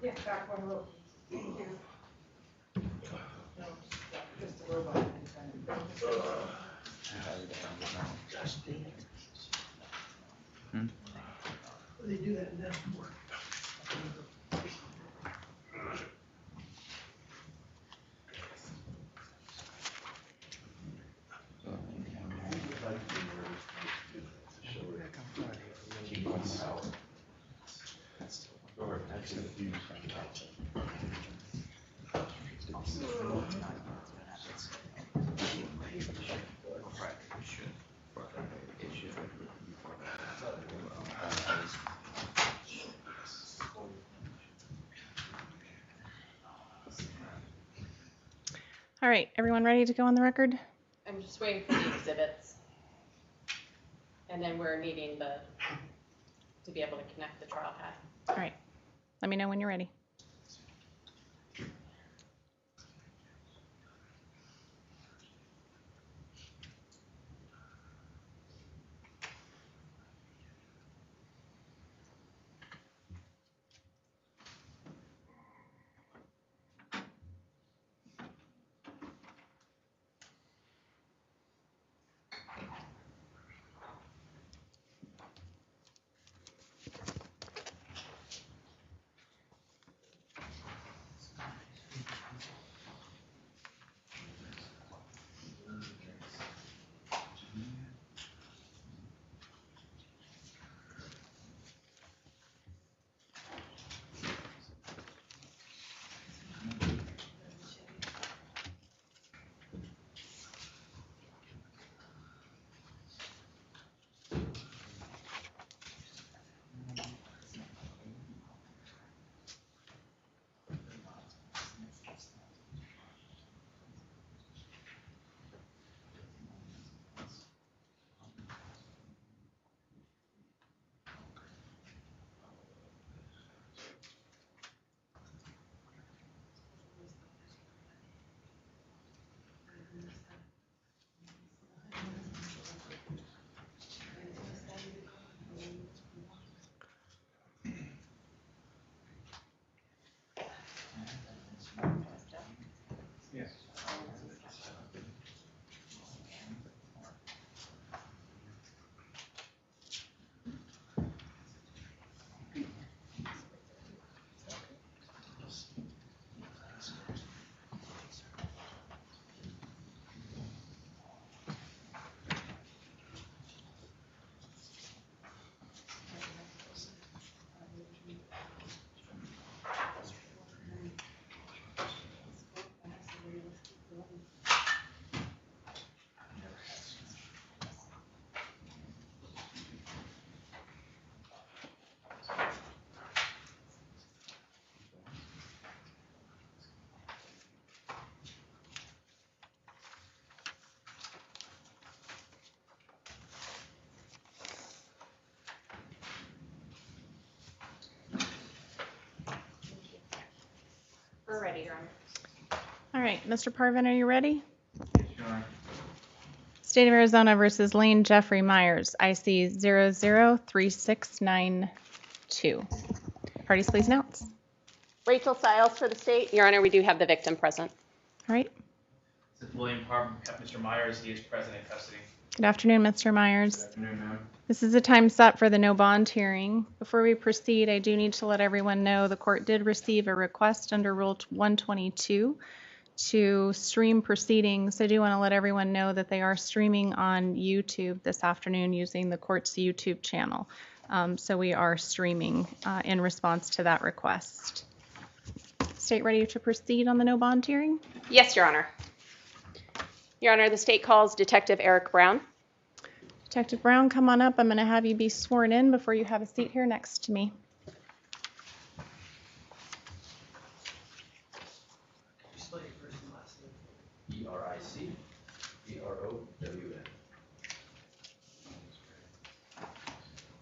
Yeah, back one row. Thank you. No, just a robot. They do that in that work. All right, everyone ready to go on the record? I'm just waiting for the exhibits. And then we're needing to be able to connect the trial pad. All right, let me know when you're ready. We're ready, Your Honor. All right, Mr. Parvin, are you ready? State of Arizona versus Lane Jeffrey Myers, IC 003692. Parties, please announce. Rachel Stiles for the state. Your Honor, we do have the victim present. All right. This is William Parham, Mr. Myers. He is present in custody. Good afternoon, Mr. Myers. Good afternoon, ma'am. This is the time set for the no bond hearing. Before we proceed, I do need to let everyone know the court did receive a request under Rule 122 to stream proceedings. I do want to let everyone know that they are streaming on YouTube this afternoon using the court's YouTube channel. So we are streaming in response to that request. State ready to proceed on the no bond hearing? Yes, Your Honor. Your Honor, the state calls Detective Eric Brown. Detective Brown, come on up. I'm going to have you be sworn in before you have a seat here next to me. Spell your first and last name. E-R-I-C B-R-O-W-N. Do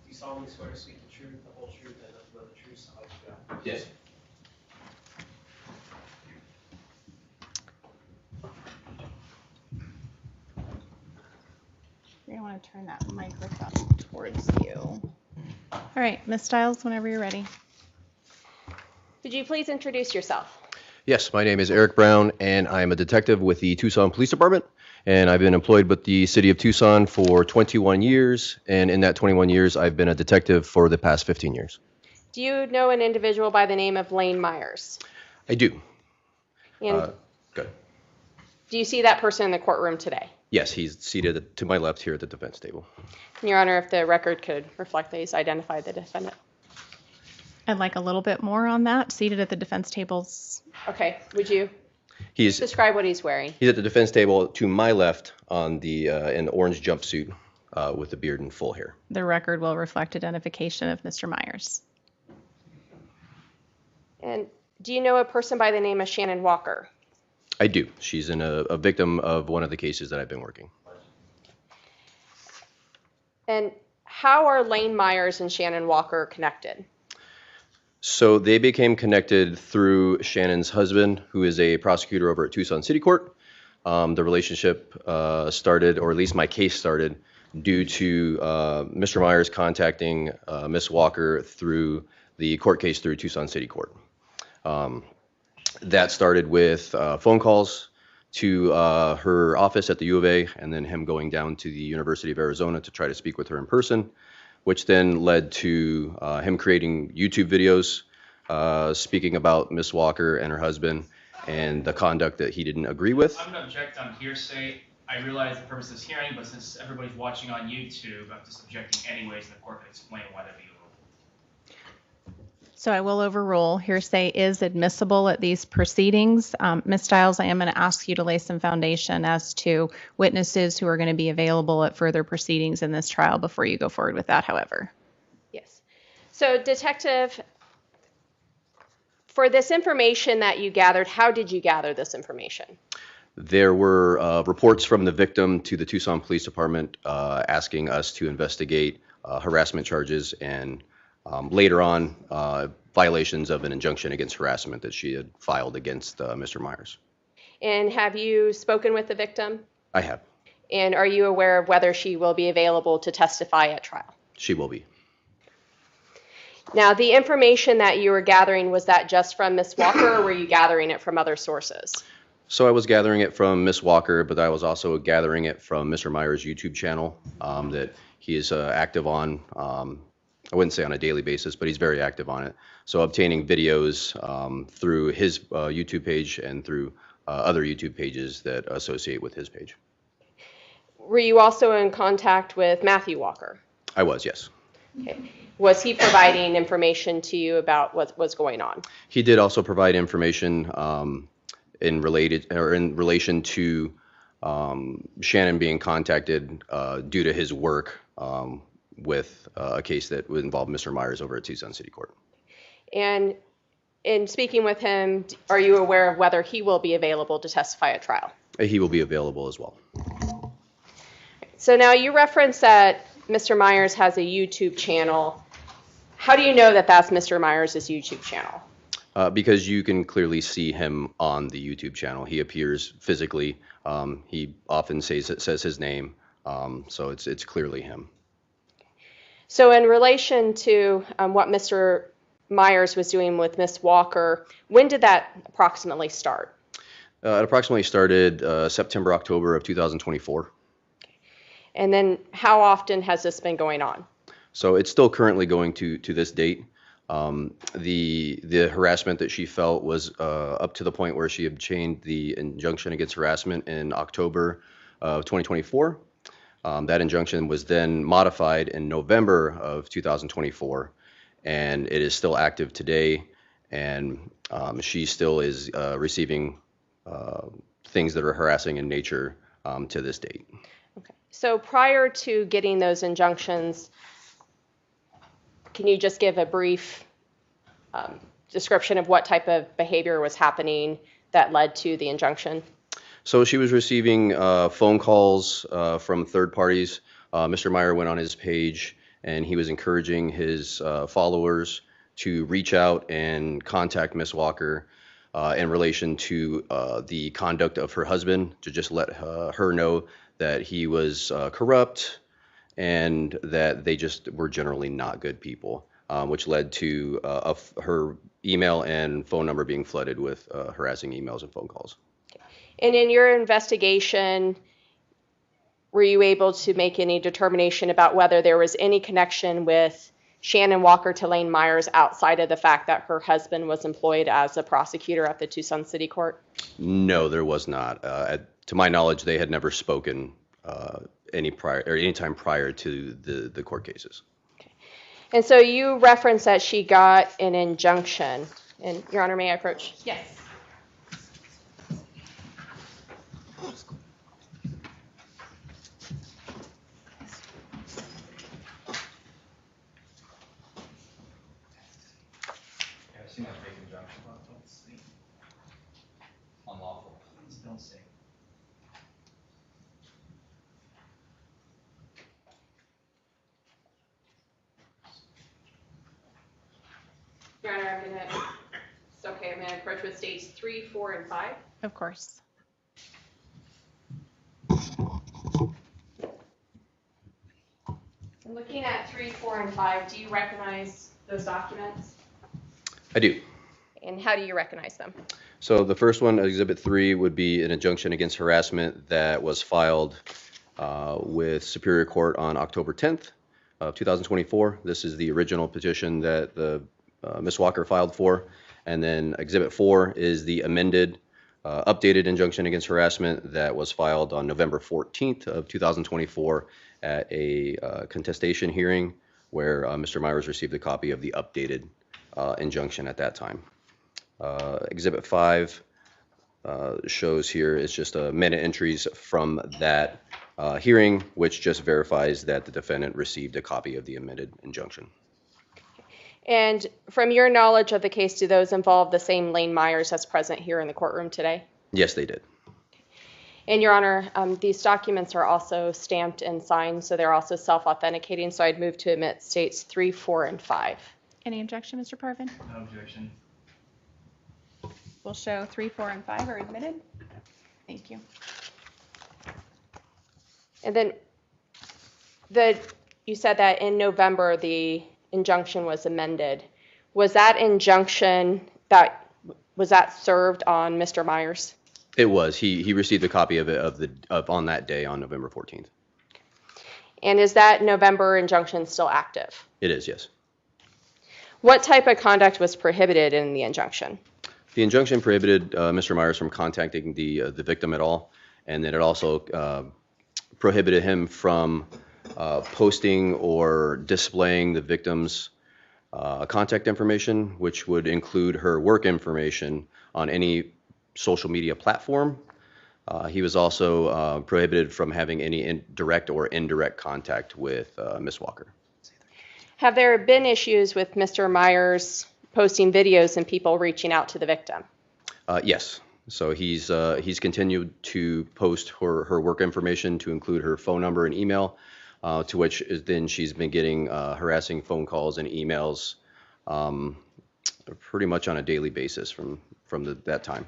you solemnly swear to speak the truth, the whole truth, and nothing but the truth, so help you God? Yes. You're going to want to turn that microphone towards you. All right, Ms. Stiles, whenever you're ready. Could you please introduce yourself? Yes, my name is Eric Brown, and I'm a detective with the Tucson Police Department, and I've been employed with the City of Tucson for 21 years, and in that 21 years, I've been a detective for the past 15 years. Do you know an individual by the name of Lane Myers? I do. And Good. do you see that person in the courtroom today? Yes, he's seated to my left here at the defense table. Your Honor, if the record could reflect that he's identified the defendant. I'd like a little bit more on that. Seated at the defense tables. Okay, would you He's describe what he's wearing? at the defense table to my left on the in the orange jumpsuit with the beard and full hair. The record will reflect identification of Mr. Myers. And do you know a person by the name of Shannon Walker? I do. She's a victim of one of the cases that I've been working. And how are Lane Myers and Shannon Walker connected? So they became connected through Shannon's husband, who is a prosecutor over at Tucson City Court. The relationship started, or at least my case started, due to Mr. Myers contacting Miss Walker through the court case through Tucson City Court. That started with phone calls to her office at the U of A, and then him going down to the University of Arizona to try to speak with her in person, which then led to him creating YouTube videos speaking about Miss Walker and her husband and the conduct that he didn't agree with. I'm going to object on hearsay. I realize the purpose of this hearing, but since everybody's watching on YouTube, I'm just objecting anyways, and the court can explain why that'd be overruled. So I will overrule. Hearsay is admissible at these proceedings. Ms. Stiles, I am going to ask you to lay some foundation as to witnesses who are going to be available at further proceedings in this trial before you go forward with that, however. Yes. So, Detective, for this information that you gathered, how did you gather this information? There were reports from the victim to the Tucson Police Department asking us to investigate harassment charges and later on violations of an injunction against harassment that she had filed against Mr. Myers. And have you spoken with the victim? I have. And are you aware of whether she will be available to testify at trial? She will be. Now, the information that you were gathering, was that just from Ms. Walker, or were you gathering it from other sources? So I was gathering it from Miss Walker, but I was also gathering it from Mr. Myers' YouTube channel that he is active on. I wouldn't say on a daily basis, but he's very active on it. So obtaining videos through his YouTube page and through other YouTube pages that associate with his page. Were you also in contact with Matthew Walker? I was, yes. Okay. Was he providing information to you about what was going on? He did also provide information in relation to Shannon being contacted due to his work with a case that would involve Mr. Myers over at Tucson City Court. And in speaking with him, are you aware of whether he will be available to testify at trial? He will be available as well. So now you referenced that Mr. Myers has a YouTube channel. How do you know that that's Mr. Myers' YouTube channel? Because you can clearly see him on the YouTube channel. He appears physically. He often says his name, so it's clearly him. So in relation to what Mr. Myers was doing with Miss Walker, when did that approximately start? It approximately started September, October of 2024. And then how often has this been going on? So it's still currently going to this date. The harassment that she felt was up to the point where she obtained the injunction against harassment in October of 2024. That injunction was then modified in November of 2024, and it is still active today. And she still is receiving things that are harassing in nature to this date. Okay. So prior to getting those injunctions, can you just give a brief description of what type of behavior was happening that led to the injunction? So she was receiving phone calls from third parties. Mr. Meyer went on his page and he was encouraging his followers to reach out and contact Miss Walker in relation to the conduct of her husband, to just let her know that he was corrupt and that they just were generally not good people, which led to her email and phone number being flooded with harassing emails and phone calls. And in your investigation, were you able to make any determination about whether there was any connection with Shannon Walker to Lane Myers outside of the fact that her husband was employed as a prosecutor at the Tucson City Court? No, there was not. To my knowledge, they had never spoken any time prior to the court cases. And so you referenced that she got an injunction. And Your Honor, may I approach? Yes. Yeah, I've seen that big injunction, but don't see. Unlawful. Please don't say. Your Honor, I'm gonna approach with states 3, 4, and 5. Of course. Looking at 3, 4, and 5, do you recognize those documents? I do. And how do you recognize them? So the first one, Exhibit 3, would be an injunction against harassment that was filed with Superior Court on October 10th of 2024. This is the original petition that the Ms. Walker filed for. And then Exhibit 4 is the amended, updated injunction against harassment that was filed on November 14th of 2024 at a contestation hearing where Mr. Myers received a copy of the updated injunction at that time. Exhibit 5 shows here is just minute entries from that hearing, which just verifies that the defendant received a copy of the amended injunction. And from your knowledge of the case, do those involve the same Lane Myers that's present here in the courtroom today? Yes, they did. And Your Honor, these documents are also stamped and signed, so they're also self-authenticating. So I'd move to admit states 3, 4, and 5. Any objection, Mr. Parvin? No objection. We'll show 3, 4, and 5 are admitted. Thank you. And then you said that in November the injunction was amended. Was that injunction was that served on Mr. Myers? It was. He received a copy of it on that day on November 14th. And is that November injunction still active? It is, yes. What type of conduct was prohibited in the injunction? The injunction prohibited Mr. Myers from contacting the victim at all, and then it also prohibited him from posting or displaying the victim's contact information, which would include her work information on any social media platform. He was also prohibited from having any direct or indirect contact with Ms. Walker. Have there been issues with Mr. Myers posting videos and people reaching out to the victim? Yes. So he's continued to post her work information to include her phone number and email, to which then she's been getting harassing phone calls and emails pretty much on a daily basis from that time.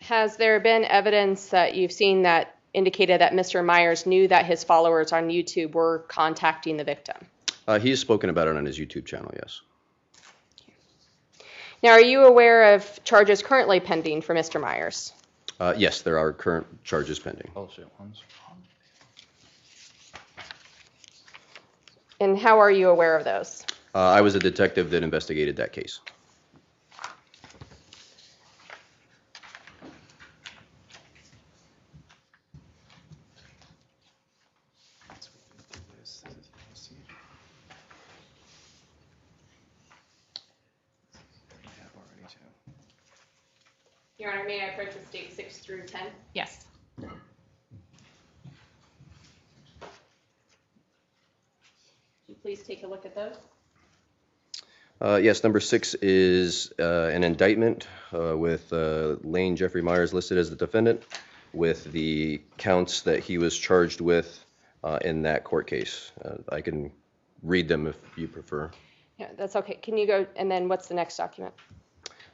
Has there been evidence that you've seen that indicated that Mr. Myers knew that his followers on YouTube were contacting the victim? He has spoken about it on his YouTube channel, yes. Now, are you aware of charges currently pending for Mr. Myers? Yes, there are current charges pending. And how are you aware of those? I was a detective that investigated that case. Your Honor, may I approach with state 6 through 10? Yes. Could you please take a look at those? Yes, number 6 is an indictment with Lane Jeffrey Myers listed as the defendant with the counts that he was charged with in that court case. I can read them if you prefer. Yeah, that's okay. Can you go, and then what's the next document?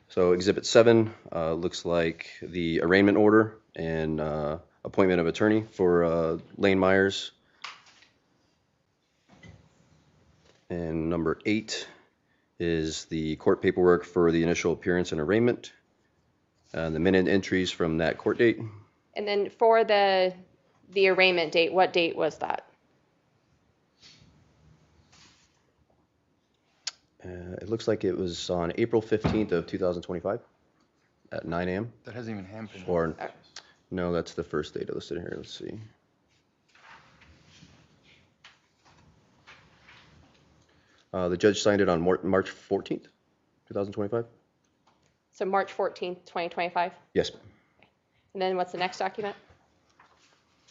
So Exhibit 7 looks like the arraignment order and appointment of attorney for Lane Myers. And number 8 is the court paperwork for the initial appearance and arraignment, the minute entries from that court date. And then for the arraignment date, what date was that? It looks like it was on April 15th of 2025 at 9 a.m. That hasn't even happened. Or, no, that's the first date listed here. Let's see. The judge signed it on March 14th, 2025. So March 14th, 2025? Yes. And then what's the next document?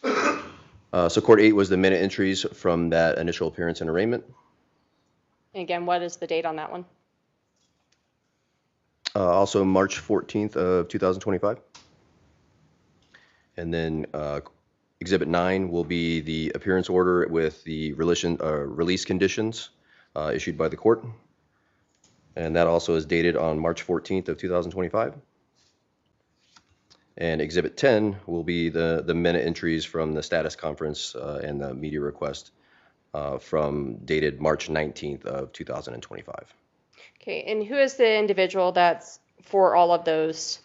So Court 8 was the minute entries from that initial appearance and arraignment. And again, what is the date on that one? Also March 14th of 2025. And then Exhibit 9 will be the appearance order with the release conditions issued by the court. And that also is dated on March 14th of 2025. And Exhibit 10 will be the minute entries from the status conference and the media request from dated March 19th of 2025. Okay, and who is the individual that's for all of those?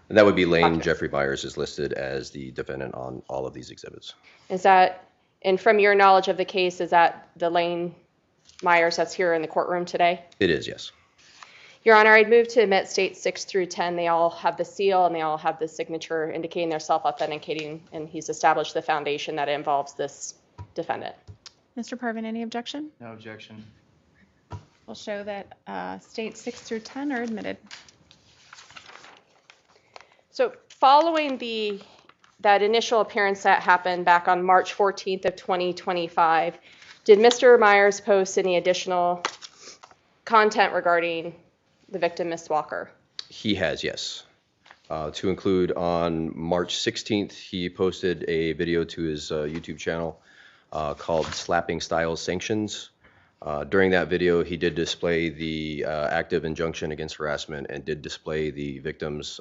And that would be Lane Documents. Jeffrey Byers is listed as the defendant on all of these exhibits. Is that, and from your knowledge of the case, is that the Lane Myers that's here in the courtroom today? It is, yes. Your Honor, I'd move to admit states 6 through 10. They all have the seal and they all have the signature indicating they're self-authenticating, and he's established the foundation that involves this defendant. Mr. Parvin, any objection? No objection. We'll show that states 6 through 10 are admitted. So following that initial appearance that happened back on March 14th of 2025, did Mr. Myers post any additional content regarding the victim, Ms. Walker? He has, yes. To include on March 16th, he posted a video to his YouTube channel called Slapping Style Sanctions. During that video, he did display the active injunction against harassment and did display the victim's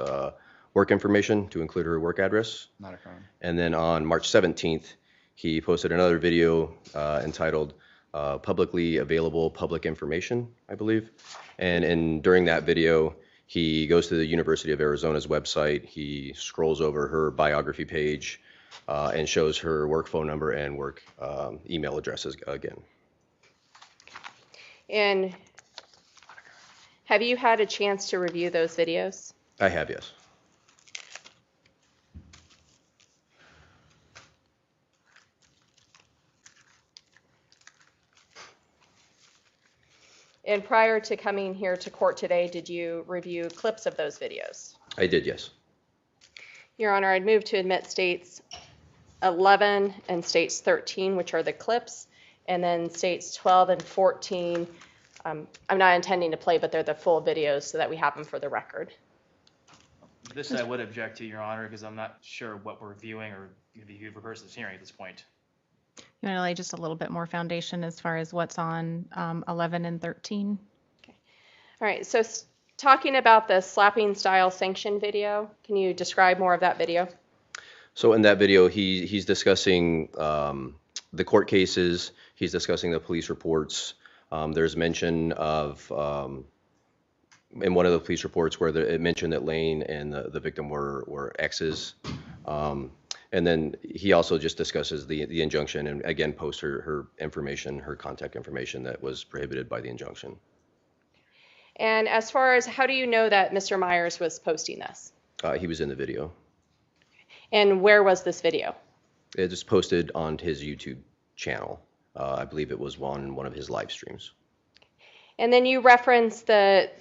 work information to include her work address. Not a crime. And then on March 17th, he posted another video entitled Publicly Available Public Information, I believe. And during that video, he goes to the University of Arizona's website. He scrolls over her biography page and shows her work phone number and work email addresses again. And have you had a chance to review those videos? I have, yes. And prior to coming here to court today, did you review clips of those videos? I did, yes. Your Honor, I'd move to admit states 11 and states 13, which are the clips, and then states 12 and 14. I'm not intending to play, but they're the full videos so that we have them for the record. This I would object to, Your Honor, because I'm not sure what we're viewing or if you've rehearsed this hearing at this point. You want to lay just a little bit more foundation as far as what's on 11 and 13? All right, so talking about the slapping style sanction video, can you describe more of that video? So in that video, he's discussing the court cases. He's discussing the police reports. There's mention of, in one of the police reports where it mentioned that Lane and the victim were exes. And then he also just discusses the injunction and again posts her information, her contact information that was prohibited by the injunction. And as far as how do you know that Mr. Myers was posting this? He was in the video. And where was this video? It was posted on his YouTube channel. I believe it was one of his live streams. And then you referenced that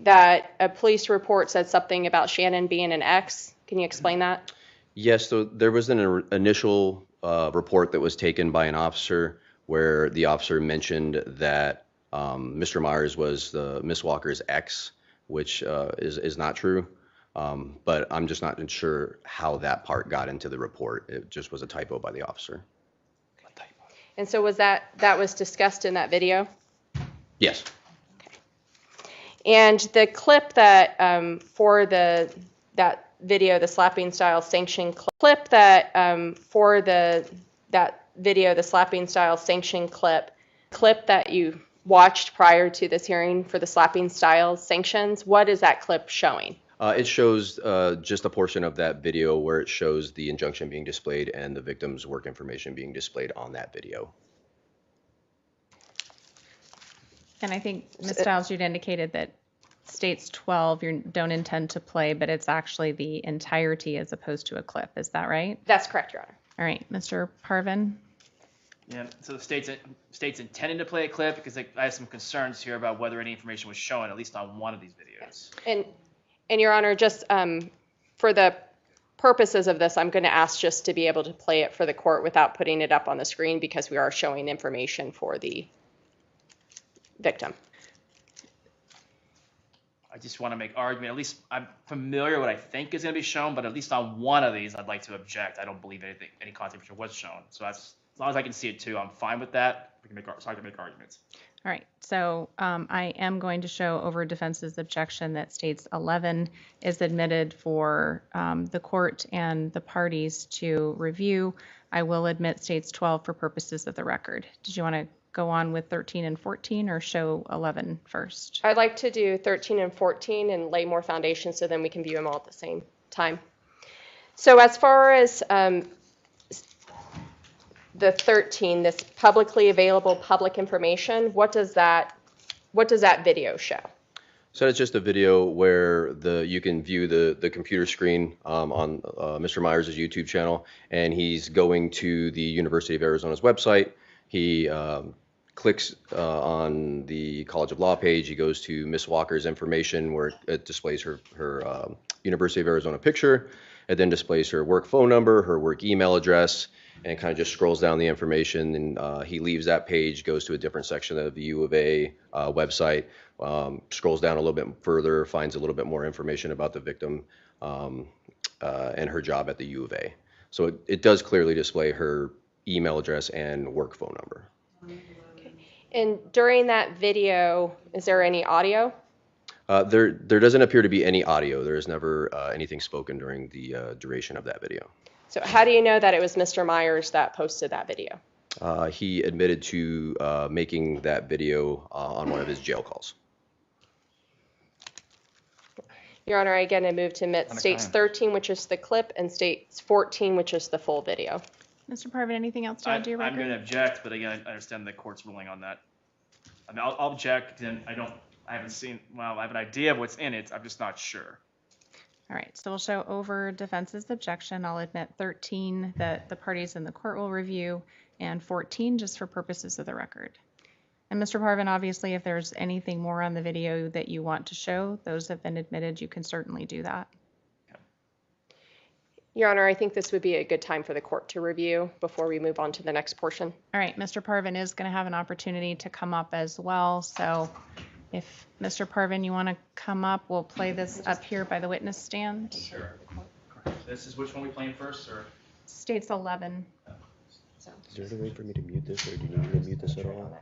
a police report said something about Shannon being an ex. Can you explain that? Yes, so there was an initial report that was taken by an officer where the officer mentioned that Mr. Myers was Miss Walker's ex, which is not true. But I'm just not sure how that part got into the report. It just was a typo by the officer. And so was that was discussed in that video? Yes. And the clip that for that video, the slapping style sanction clip that for that video, the slapping style sanction clip that you watched prior to this hearing for the slapping styles sanctions, what is that clip showing? It shows just a portion of that video where it shows the injunction being displayed and the victim's work information being displayed on that video. And I think, Ms. Stiles, you'd indicated that states 12 you don't intend to play, but it's actually the entirety as opposed to a clip. Is that right? That's correct, Your Honor. All right, Mr. Parvin? Yeah, so the state's intending to play a clip because I have some concerns here about whether any information was shown, at least on one of these videos. And Your Honor, just for the purposes of this, I'm going to ask just to be able to play it for the court without putting it up on the screen because we are showing information for the victim. I just want to make argument, at least I'm familiar what I think is going to be shown, but at least on one of these, I'd like to object. I don't believe any content was shown. So that's, as long as I can see it too, I'm fine with that. So I can make arguments. All right, so I am going to show over defense's objection that states 11 is admitted for the court and the parties to review. I will admit states 12 for purposes of the record. Did you want to go on with 13 and 14 or show 11 first? I'd like to do 13 and 14 and lay more foundation so then we can view them all at the same time. So as far as the 13, this publicly available public information, what does that video show? So it's just a video where you can view the computer screen on Mr. Myers' YouTube channel, and he's going to the University of Arizona's website. He clicks on the College of Law page. He goes to Miss Walker's information where it displays her University of Arizona picture. It then displays her work phone number, her work email address, and kind of just scrolls down the information. And he leaves that page, goes to a different section of the U of A website, scrolls down a little bit further, finds a little bit more information about the victim and her job at the U of A. So it does clearly display her email address and work phone number. Okay. And during that video, is there any audio? There doesn't appear to be any audio. There is never anything spoken during the duration of that video. So how do you know that it was Mr. Myers that posted that video? He admitted to making that video on one of his jail calls. Your Honor, I again move to admit states 13, which is the clip, and states 14, which is the full video. Mr. Parvin, anything else to add to your I'm record? going to object, but again, I understand the court's ruling on that. I mean, I'll object, and I haven't seen, well, I have an idea of what's in it, I'm just not sure. All right, so we'll show over defense's objection. I'll admit 13 that the parties in the court will review, and 14 just for purposes of the record. And Mr. Parvin, obviously, if there's anything more on the video that you want to show, those have been admitted, you can certainly do that. Your Honor, I think this would be a good time for the court to review before we move on to the next portion. All right, Mr. Parvin is going to have an opportunity to come up as well. So if Mr. Parvin, you want to come up, we'll play this up here by the witness stand. Sure. This is which one we playing first, or? States 11. Is there a way for me to mute this, or do you need me to mute this at all?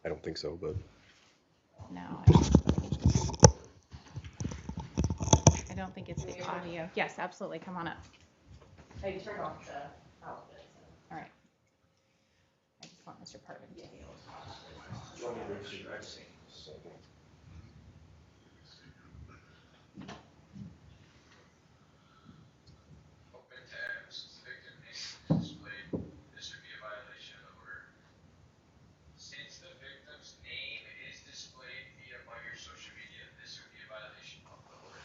I don't think so, but. No. I don't think it's the audio. Yes, absolutely. Come on up. I just turned off the outlet. All right. I just want Mr. Parvin to be able Open tabs, victim name is displayed. This would be a violation of the order. Since the victim's name is displayed via Myers social media, this would be a violation of the order.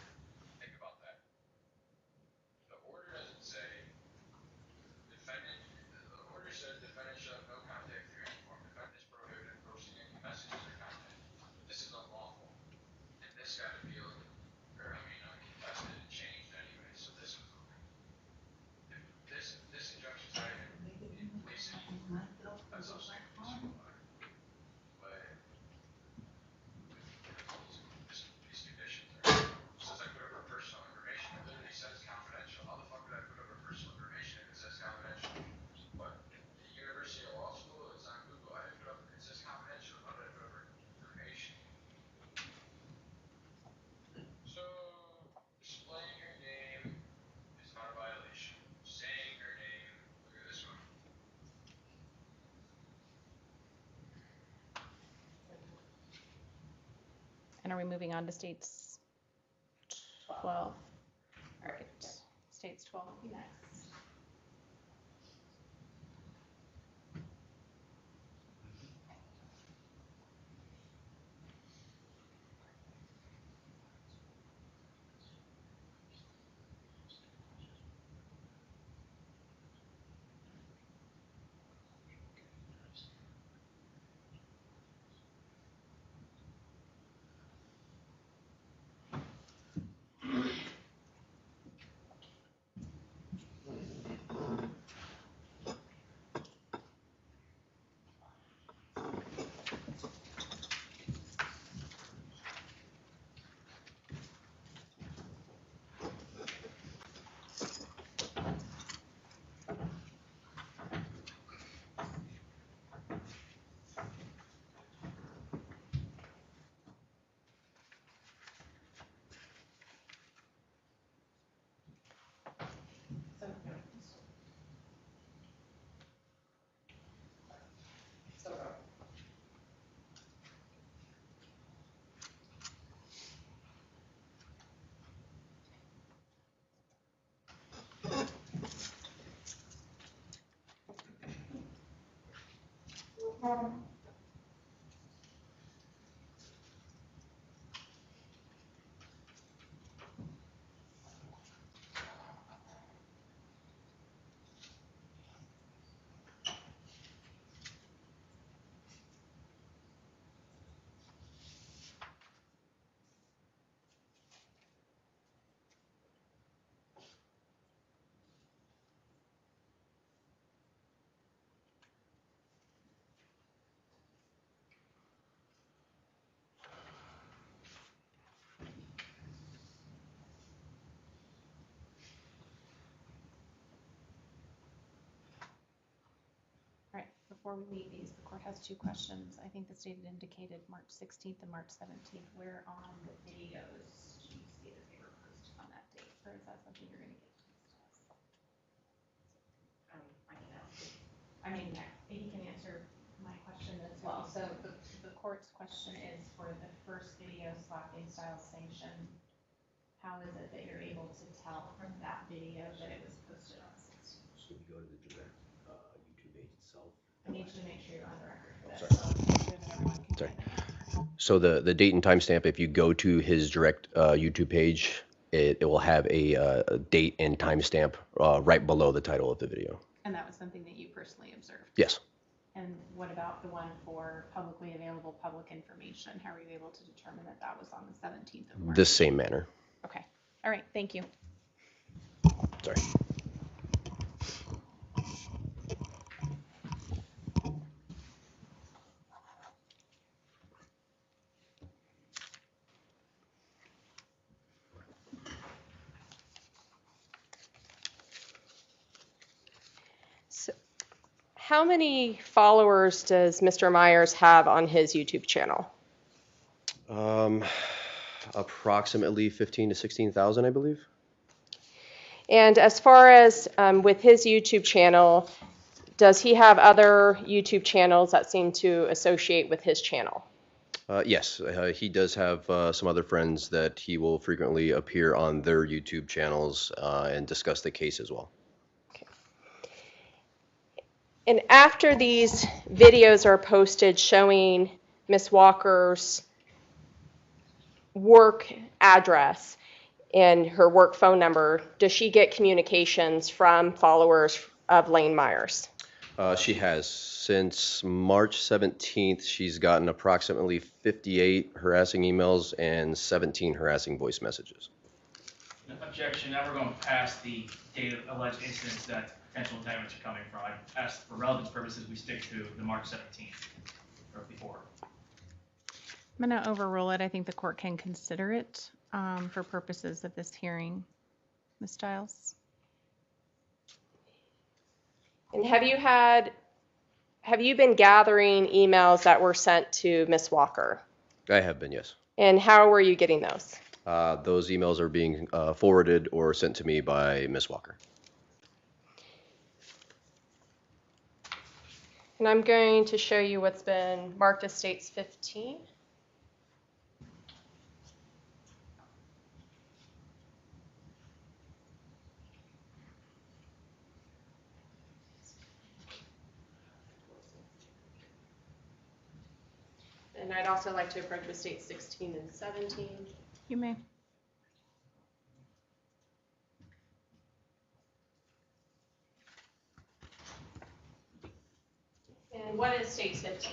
Think about that. The order doesn't say defendant. The order says defendant shall have no contact through any form. Defendant is prohibited from posting any messages or content. This is are we moving on to states 12? All right, states 12 will be next. All right, before we leave these, the court has two questions. I think the state had indicated March 16th and March 17th. Where on the videos do you see that they were posted on that date? Or is that something you're gonna get to us? I can ask. I mean, he can answer my question as well. So the court's question is for the first video slapping style sanction. How is it that you're able to tell from that video that it was posted on the 16th? So if you go to the direct YouTube page itself. I need you to make sure you're on the record for this. Sorry. So make sure that everyone can Sorry. hear you. So the date and timestamp, if you go to his direct YouTube page, it will have a date and timestamp right below the title of the video. And that was something that you personally observed? Yes. And what about the one for publicly available public information? How were you able to determine that that was on the 17th of March? The same manner. Okay. All right. Thank you. Sorry. So, how many followers does Mr. Myers have on his YouTube channel? Approximately 15 to 16,000, I believe. And as far as with his YouTube channel, does he have other YouTube channels that seem to associate with his channel? Yes, he does have some other friends that he will frequently appear on their YouTube channels and discuss the case as well. And after these videos are posted showing Ms. Walker's work address and her work phone number, does she get communications from followers of Lane Myers? She has. Since March 17th, she's gotten approximately 58 harassing emails and 17 harassing voice messages. Objection, now we're going past the date of alleged incidents that potential indictments are coming from. I asked for relevance purposes, we stick to the March 17th or before. I'm going to overrule it. I think the court can consider it for purposes of this hearing. Ms. Stiles? And have you been gathering emails that were sent to Ms. Walker? I have been, yes. And how were you getting those? Those emails are being forwarded or sent to me by Ms. Walker. And I'm going to show you what's been marked as States 15. And I'd also like to approach with states 16 and 17. You may. And what is states 15?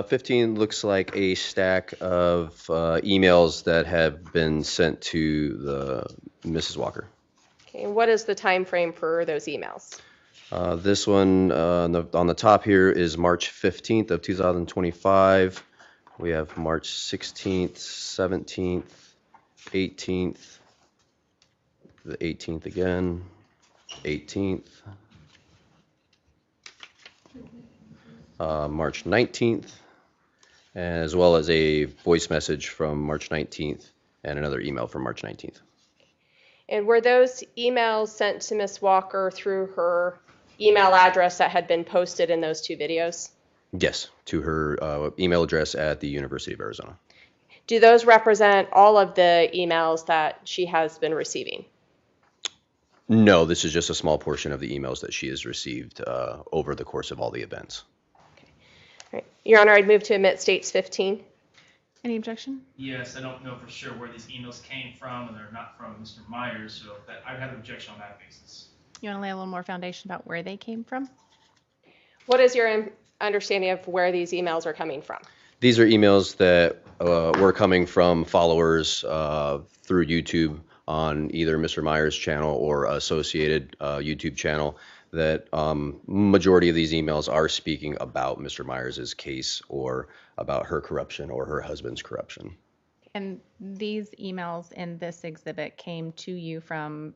15 looks like a stack of emails that have been sent to the Mrs. Walker. Okay, and what is the time frame for those emails? This one on the top here is March 15th of 2025. We have March 16th, 17th, 18th, the 18th again, 18th, March 19th, as well as a voice message from March 19th and another email from March 19th. And were those emails sent to Ms. Walker through her email address that had been posted in those two videos? Yes, to her email address at the University of Arizona. Do those represent all of the emails that she has been receiving? No, this is just a small portion of the emails that she has received over the course of all the events. All right. Your Honor, I'd move to omit states 15. Any objection? Yes, I don't know for sure where these emails came from, and they're not from Mr. Myers, so I'd have an objection on that basis. You want to lay a little more foundation about where they came from? What is your understanding of where these emails are coming from? These are emails that were coming from followers through YouTube on either Mr. Myers' channel or associated YouTube channel. That majority of these emails are speaking about Mr. Myers' case or about her corruption or her husband's corruption. And these emails in this exhibit came to you from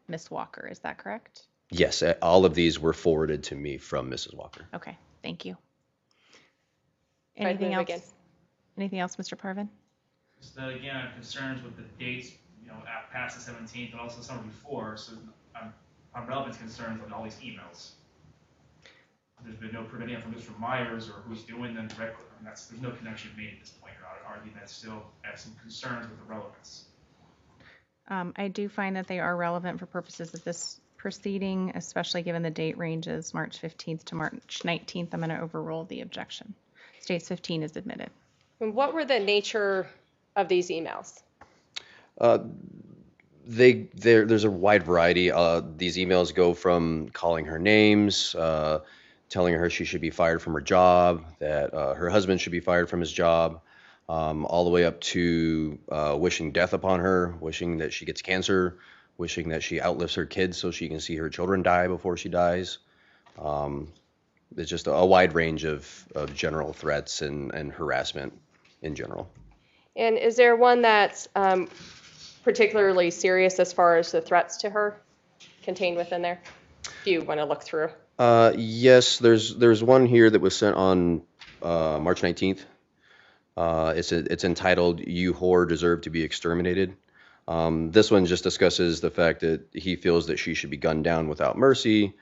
Ms. Walker, is that correct? Yes, all of these were forwarded to me from Mrs. Walker. Okay, thank you. I'd Anything move else? again. Anything else, Mr. Parvin? Just that again, I'm concerned with the dates, past the 17th, and also summer before, so I'm relevant concerns on all these emails. There's been no provision from Mr. Myers or who's doing them directly. There's no connection made at this point. I would argue that still have some concerns with the relevance. I do find that they are relevant for purposes of this proceeding, especially given the date ranges March 15th to March 19th. I'm going to overrule the objection. States 15 is admitted. And what were the nature of these emails? There's a wide variety. These emails go from calling her names, telling her she should be fired from her job, that her husband should be fired from his job, all the way up to wishing death upon her, wishing that she gets cancer, wishing that she outlives her kids so she can see her children die before she dies. It's just a wide range of general threats and harassment in general. And is there one that's particularly serious as far as the threats to her contained within there? Do you want to look through? Yes, there's one here that was sent on March 19th. It's entitled "You Whore Deserve to Be Exterminated." This one just discusses the fact that he feels that she should be gunned down without mercy,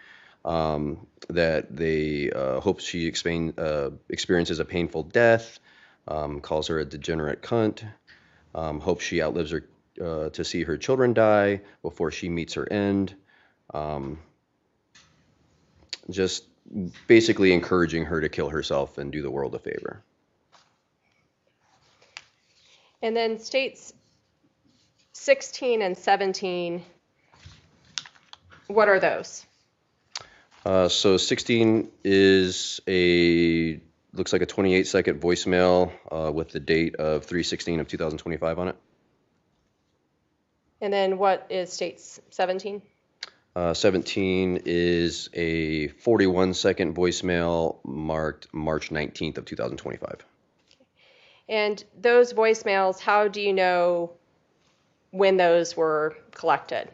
that they hope she experiences a painful death, calls her a degenerate cunt, hopes she outlives her to see her children die before she meets her end. Just basically encouraging her to kill herself and do the world a favor. And then states 16 and 17, what are those? So 16 is looks like a 28-second voicemail with the date of 3/16 of 2025 on it. And then what is states 17? 17 is a 41-second voicemail marked March 19th of 2025. And those voicemails, how do you know when those were collected?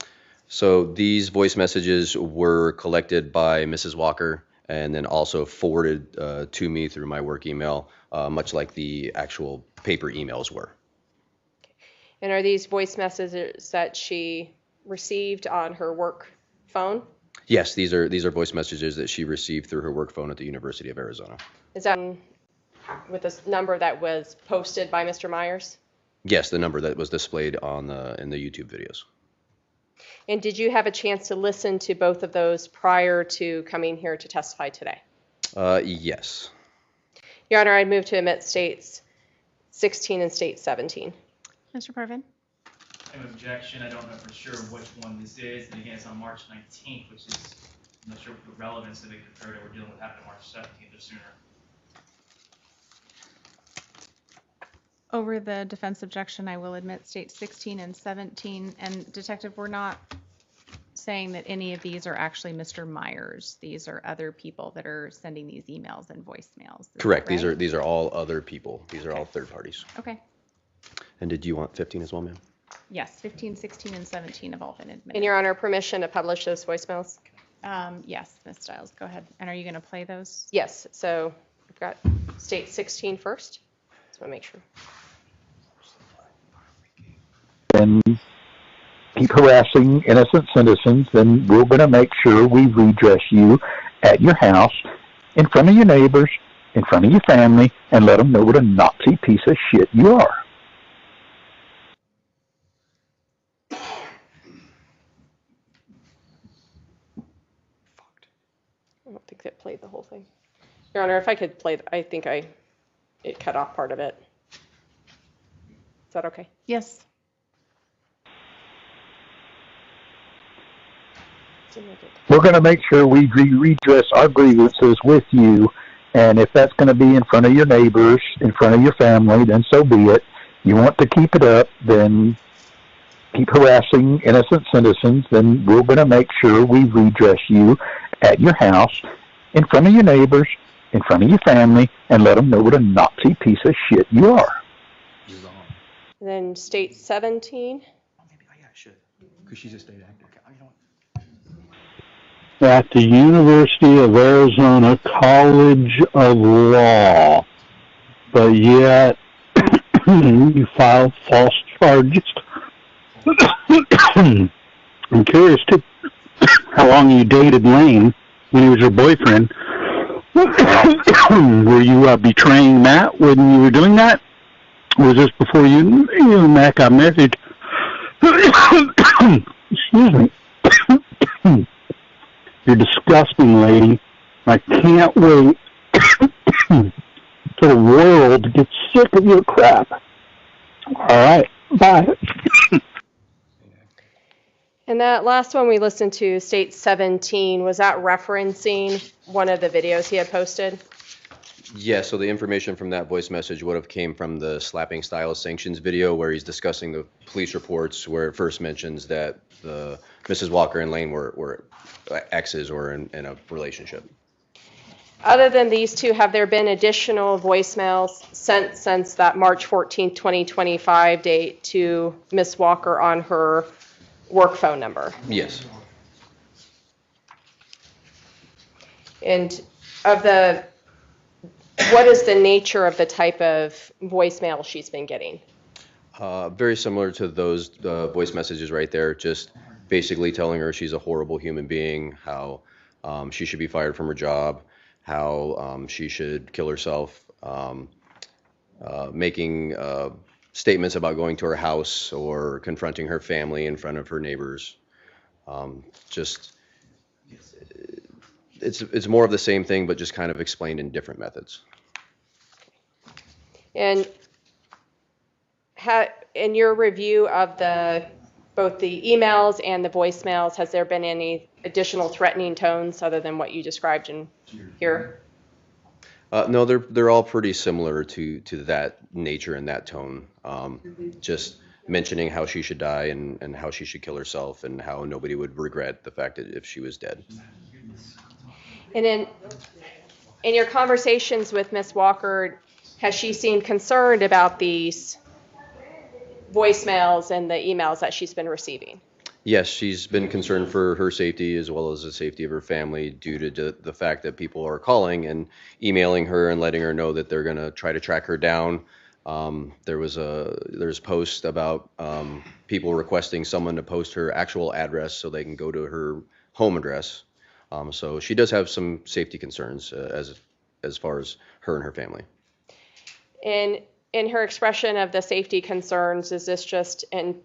So these voice messages were collected by Mrs. Walker and then also forwarded to me through my work email, much like the actual paper emails were. And are these voice messages that she received on her work phone? Yes, these are voice messages that she received through her work phone at the University of Arizona. Is that with this number that was posted by Mr. Myers? Yes, the number that was displayed in the YouTube videos. And did you have a chance to listen to both of those prior to coming here to testify today? Yes. Your Honor, I move to omit states 16 and state 17. Mr. Parvin? An objection, I don't know for sure which one this is, and again, it's on March 19th, which is, I'm not sure what the relevance of it compared to what we're dealing with happening March 17th or sooner. Over the defense objection, I will admit state 16 and 17. And Detective, we're not saying that any of these are actually Mr. Myers. These are other people that are sending these emails and voicemails. Is that Correct. right? These are all other people. These are all third parties. Okay. And did you want 15 as well, ma'am? Yes, 15, 16, and 17 have all been admitted. In Your Honor, permission to publish those voicemails? Yes, Ms. Stiles, go ahead. And are you going to play those? Yes, so we've got state 16 first. Just want to make sure. And keep harassing innocent citizens, then we're going to make sure we redress you at your house, in front of your neighbors, in front of your family, and let them know what a Nazi piece of shit you are. I don't think that played the whole thing. Your Honor, if I could play, I think it cut off part of it. Is that okay? Yes. Seemed like it. We're going to make sure we redress our grievances with you, and if that's going to be in front of your neighbors, in front of your family, then so be it. You want to keep it up, then keep harassing innocent citizens, then we're going to make sure we redress you at your house, in front of your neighbors, in front of your family, and let them know what a Nazi piece of shit you are. And then state 17. Oh, maybe, yeah, I should. Because she's a state actor. Okay, you know what? At the University of Arizona College of Law, but yet you filed false charges. I'm curious too how long you dated Lane when he was your boyfriend. Were you betraying Matt when you were doing that? Was this before you and Matt got married? Excuse me. You're disgusting, lady. I can't wait for the world to get sick of your crap. All right, bye. And that last one we listened to, state 17, was that referencing one of the videos he had posted? Yeah, so the information from that voice message would have came from the Slapping Styles sanctions video where he's discussing the police reports where it first mentions that Mrs. Walker and Lane were exes or in a relationship. Other than these two, have there been additional voicemails sent since that March 14, 2025 date to Miss Walker on her work phone number? Yes. And what is the nature of the type of voicemail she's been getting? Very similar to those voice messages right there, just basically telling her she's a horrible human being, how she should be fired from her job, how she should kill herself, making statements about going to her house or confronting her family in front of her neighbors. It's more of the same thing, but just kind of explained in different methods. And in your review of both the emails and the voicemails, has there been any additional threatening tones other than what you described in here? No, they're all pretty similar to that nature and that tone. Just mentioning how she should die and how she should kill herself and how nobody would regret the fact that if she was dead. And in your conversations with Ms. Walker, has she seemed concerned about these voicemails and the emails that she's been receiving? Yes, she's been concerned for her safety as well as the safety of her family due to the fact that people are calling and emailing her and letting her know that they're going to try to track her down. There's posts about people requesting someone to post her actual address so they can go to her home address. So she does have some safety concerns as far as her and her family. In her expression of the safety concerns, is this just in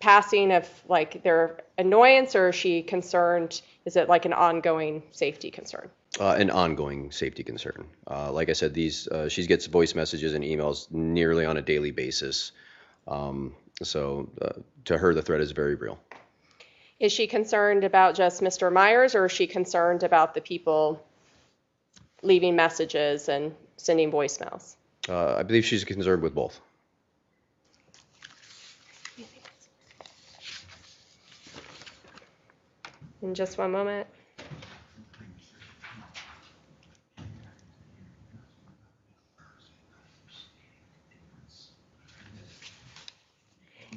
passing of like their annoyance, or is she concerned? Is it like an ongoing safety concern? An ongoing safety concern. Like I said, she gets voice messages and emails nearly on a daily basis. So to her, the threat is very real. Is she concerned about just Mr. Myers, or is she concerned about the people leaving messages and sending voicemails? I believe she's concerned with both. In just one moment.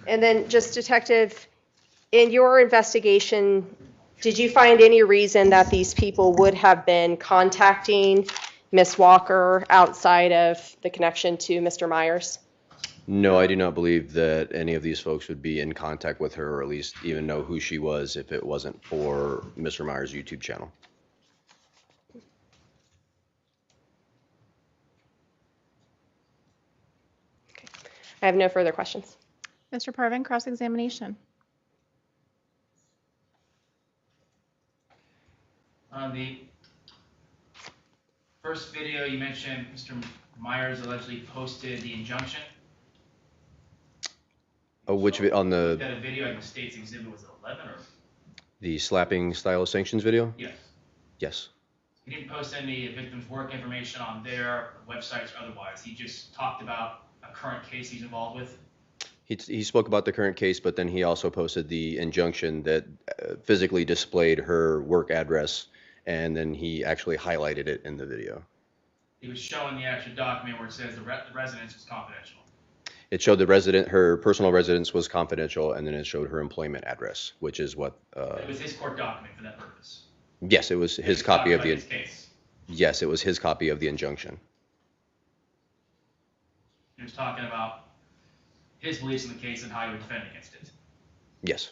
And then just Detective, in your investigation, did you find any reason that these people would have been contacting Miss Walker outside of the connection to Mr. Myers? No, I do not believe that any of these folks would be in contact with her, or at least even know who she was if it wasn't for Mr. Myers' YouTube channel. I have no further questions. Mr. Parvin, cross-examination. On the first video, you mentioned Mr. Myers allegedly posted the injunction. Oh, on That a video in the state's exhibit was 11 or? the slapping style of sanctions video? Yes. Yes. He didn't post any victims' work information on their websites or otherwise. He just talked about a current case he's involved with. He spoke about the current case, but then he also posted the injunction that physically displayed her work address, and then he actually highlighted it in the video. He was showing the actual document where it says the residence is confidential. It showed her personal residence was confidential, and then it showed her employment address, which is what. It was his court document for that purpose. Yes, it was his copy of the. His case. Yes, it was his copy of the injunction. He was talking about his beliefs in the case and how he would defend against it. Yes.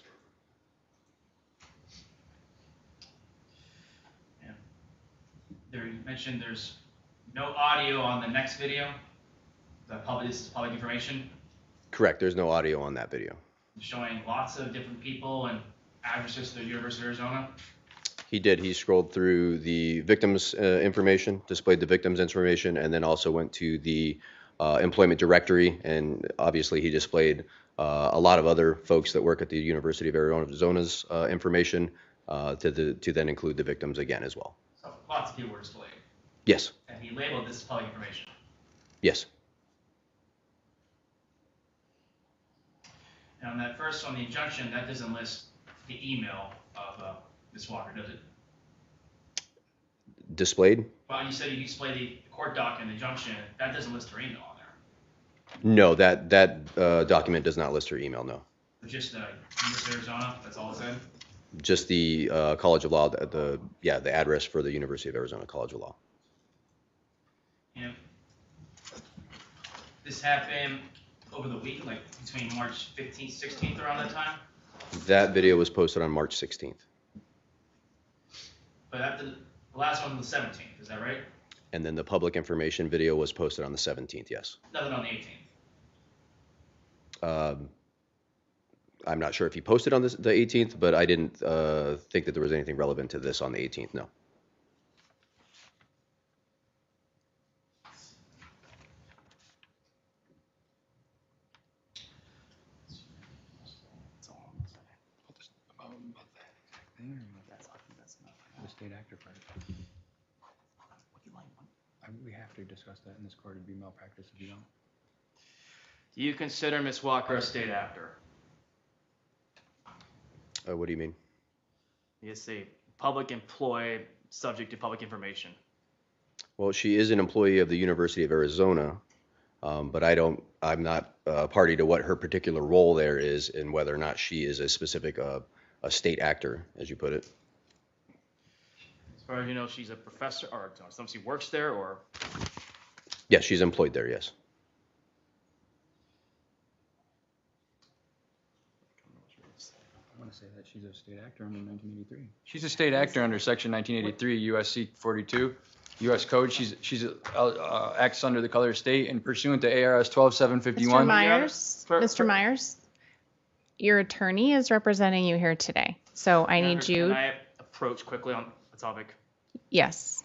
Yeah. There, you mentioned there's no audio on the next video. This is public information. Correct. There's no audio on that video. Showing lots of different people and addresses to the University of Arizona. He did. He scrolled through the victims' information, displayed the victims' information, and then also went to the employment directory. And obviously, he displayed a lot of other folks that work at the University of Arizona's information to then include the victims again as well. So lots of people were displayed. Yes. And he labeled this as public information. Yes. And on that first one, the injunction, that doesn't list the email of Ms. Walker, does it? Displayed? Well, you said you displayed the court document, the injunction, that doesn't list her email on there. No, that document does not list her email, no. It's just the University of Arizona, that's all it said? Just the College of Law, the address for the University of Arizona College of Law. And this happened over the week, like between March 15th, 16th, around that time? That video was posted on March 16th. But after the last one was the 17th, is that right? And then the public information video was posted on the 17th, yes. Nothing on the 18th. I'm not sure if he posted on the 18th, but I didn't think that there was anything relevant to this on the 18th, no. The state actor part. We have to discuss that in this court. It'd be malpractice if you don't. Do you consider Ms. Walker a state actor? What do you mean? Yes, a public employee subject to public information. Well, she is an employee of the University of Arizona, but I'm not party to what her particular role there is and whether or not she is a specific a state actor, as you put it. As far as you know, she's a professor, or she works there, or? Yes, she's employed there, yes. I want to say that she's a state actor under 1983. She's a state actor under Section 1983 USC 42 U.S. Code. She's acts under the color of state and pursuant to ARS 12751. Mr. Myers, your attorney is representing you here today, so I need you. Can I approach quickly on the topic? Yes.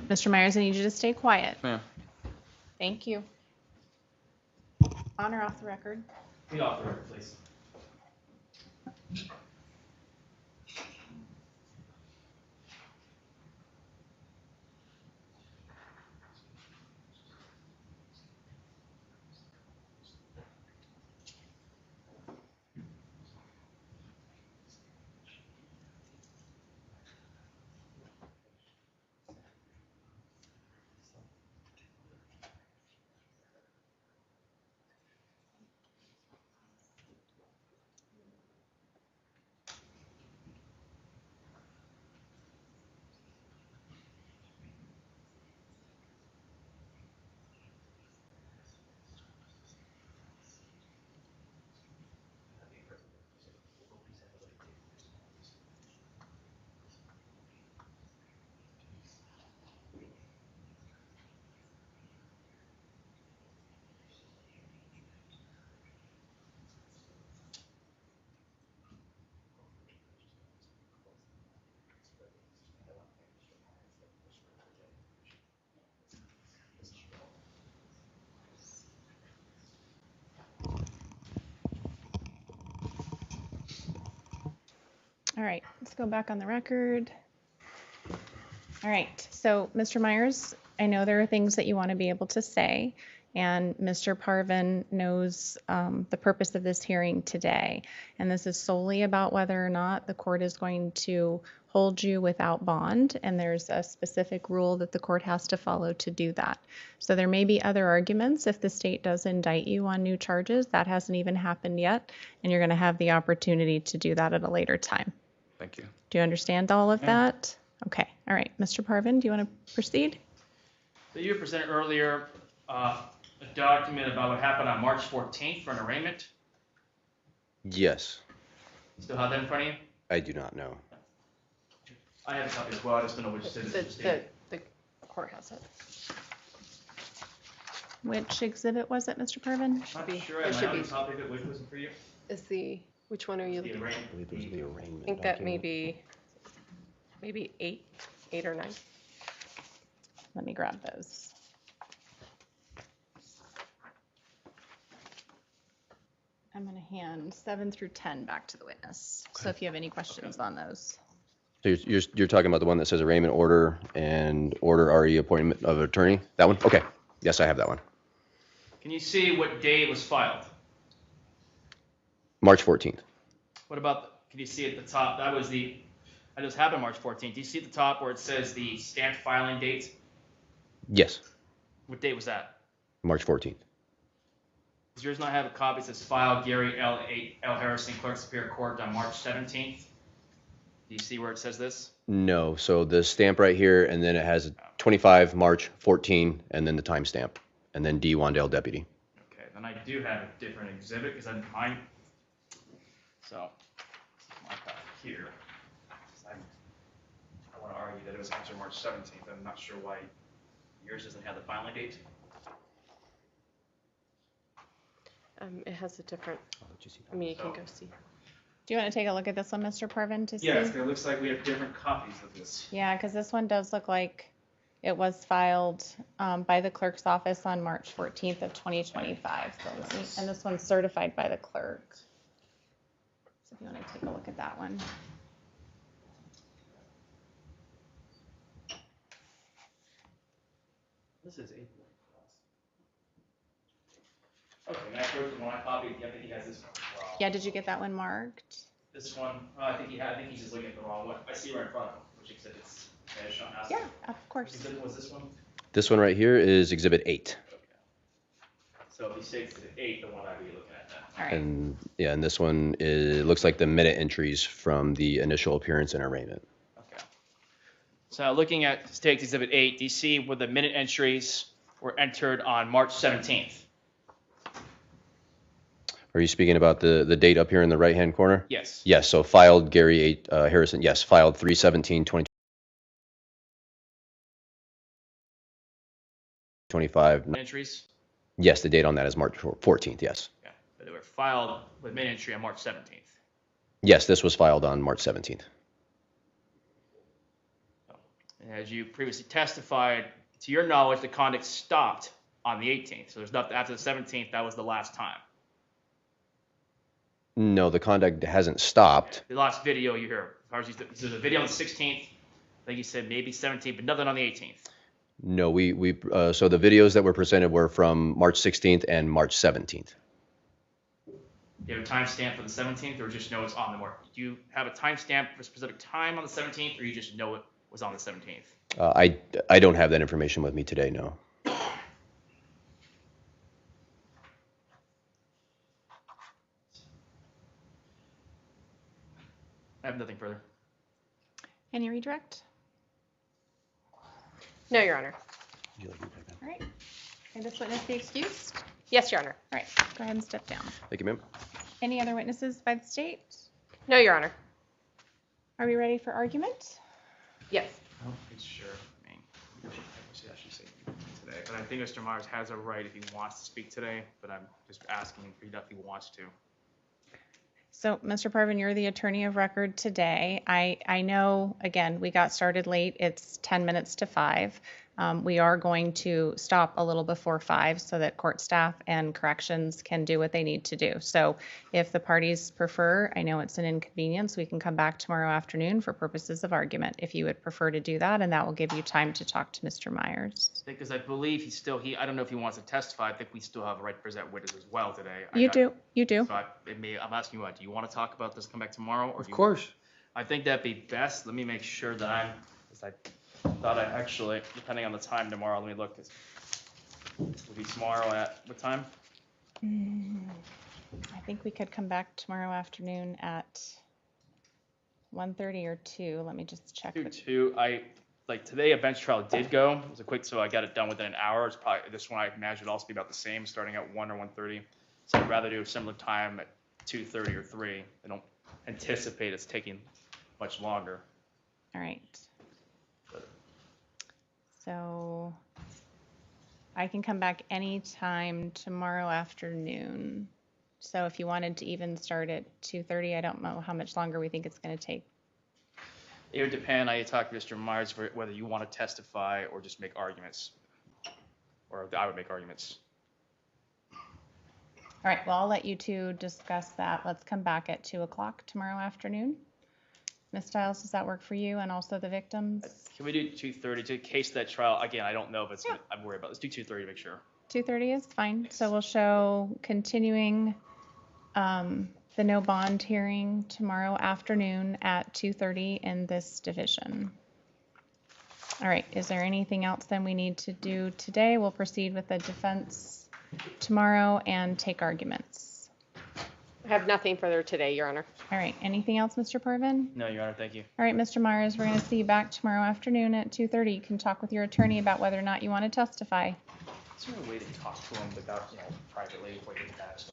Mr. Myers, I need you to stay quiet. Ma'am. Thank you. On or off the record? Be off the record, please. All right, let's go back on the record. All right, so Mr. Myers, I know there are things that you want to be able to say, and Mr. Parvin knows the purpose of this hearing today. And this is solely about whether or not the court is going to hold you without bond, and there's a specific rule that the court has to follow to do that. So there may be other arguments if the state does indict you on new charges. That hasn't even happened yet, and you're going to have the opportunity to do that at a later time. Thank you. Do you understand all of that? Okay, all right. Mr. Parvin, do you want to proceed? So you presented earlier a document about what happened on March 14th for an arraignment. Yes, Still have that in front of you? I do not know. I have a copy as well. I just don't know which citizen state. The court has it. Which exhibit was it, Mr. Parvin? I'm be- not sure. I there have should my own be- copy of it. Which was it for you? Is which one are you The looking at? arraignment. I believe it was the arraignment I think that may document. be maybe eight or nine. Let me grab those. I'm going to hand 7 through 10 back to the witness. So if you have any questions on those. So you're talking about the one that says arraignment order and order RE appointment of attorney? That one? Okay. Yes, I have that one. Can you see what day it was filed? March 14th. What about, can you see at the top? That just happened March 14th. Do you see at the top where it says the stamped filing date? Yes, What date was that? March 14th. Does yours not have a copy that says filed Gary L. Harrison, Clerk Superior Court on March 17th? Do you see where it says this? No, so the stamp right here, and then it has 25 March 14, and then the timestamp, and then D. Wandale Deputy. Okay, then I do have a different exhibit because I'm mine. So, my copy here. I want to argue that it was actually March 17th. I'm not sure why yours doesn't have the filing date. It has a different, I mean, you can go see. Do you want to take a look at this one, Mr. Parvin, to see? Yes, it looks like we have different copies of this. Yeah, because this one does look like it was filed by the clerk's office on March 14th of 2025. So let me, and this one's certified by the clerk. So if you want to take a look at that one. This is April. Okay, and I wrote the one copy. I think he has this one as well. Yeah, did you get that one marked? This one, I think he's just looking at the wrong one. I see right in front of him, which exhibits. Okay, Sean has it. Yeah, of Which course. exhibit was this one? This one right here is Exhibit 8. Okay. So if he states exhibit 8, the one I'd be looking at then. All right. And yeah, and this one is, looks like the minute entries from the initial appearance and arraignment. Okay. So looking at State Exhibit 8, do you see where the minute entries were entered on March 17th? Are you speaking about the date up here in the right-hand corner? Yes. Yes, so filed Gary Harrison, yes, filed 3/17/2025. Entries? Yes, the date on that is March 14th, yes. Okay. But they were filed with minute entry on March 17th. Yes, this was filed on March 17th. And as you previously testified, to your knowledge, the conduct stopped on the 18th. So there's nothing after the 17th. That was the last time. No, the conduct hasn't stopped. The last video you hear, so the video on the 16th, like you said, maybe 17th, but nothing on the 18th. No, so the videos that were presented were from March 16th and March 17th. Do you have a timestamp for the 17th, or just know it's on the mark? Do you have a timestamp for a specific time on the 17th, or you just know it was on the 17th? I don't have that information with me today, no. I have nothing further. Any redirect? No, Your Honor. All right. Can this witness be excused? Yes, Your Honor. All right, go ahead and step down. Thank you, ma'am. Any other witnesses by the state? No, Your Honor. Are we ready for argument? Yes. I don't think sure. I mean, I should say today, but I think Mr. Myers has a right if he wants to speak today, but I'm just asking if he definitely wants to. So, Mr. Parvin, you're the attorney of record today. I know, again, we got started late. It's 10 minutes to 5. We are going to stop a little before 5 so that court staff and corrections can do what they need to do. So if the parties prefer, I know it's an inconvenience, we can come back tomorrow afternoon for purposes of argument if you would prefer to do that, and that will give you time to talk to Mr. Myers. Because I believe I don't know if he wants to testify. I think we still have a right to present witnesses as well today. You do. So I'm asking you what, do you want to talk about this, come back tomorrow? Or Of course. I think that'd be best. Let me make sure that I thought I actually, depending on the time tomorrow, let me look. Would be tomorrow at what time? I think we could come back tomorrow afternoon at 1:30 or 2. Let me just check. Today a bench trial did go. It was a quick, so I got it done within an hour. It's probably, this one I imagine would also be about the same, starting at 1 or 1:30. So I'd rather do a similar time at 2:30 or 3. I don't anticipate it's taking much longer. All right. So I can come back anytime tomorrow afternoon. So if you wanted to even start at 2:30, I don't know how much longer we think it's going to take. It would depend. I talked to Mr. Myers for whether you want to testify or just make arguments, or I would make arguments. All right, well, I'll let you two discuss that. Let's come back at 2 o'clock tomorrow afternoon. Ms. Stiles, does that work for you and also the victims? Can we do 2:30 to case that trial? Again, I don't know if it's, I'm worried about. Let's do 2:30 to make sure. 2:30 is fine. So we'll show continuing the no bond hearing tomorrow afternoon at 2:30 in this division. All right, is there anything else then we need to do today? We'll proceed with the defense tomorrow and take arguments. I have nothing further today, Your Honor. All right, anything else, Mr. Parvin? No, Your Honor, thank you. All right, Mr. Myers, we're going to see you back tomorrow afternoon at 2:30. You can talk with your attorney about whether or not you want to testify. Is there a way to talk to him without, privately before you get that?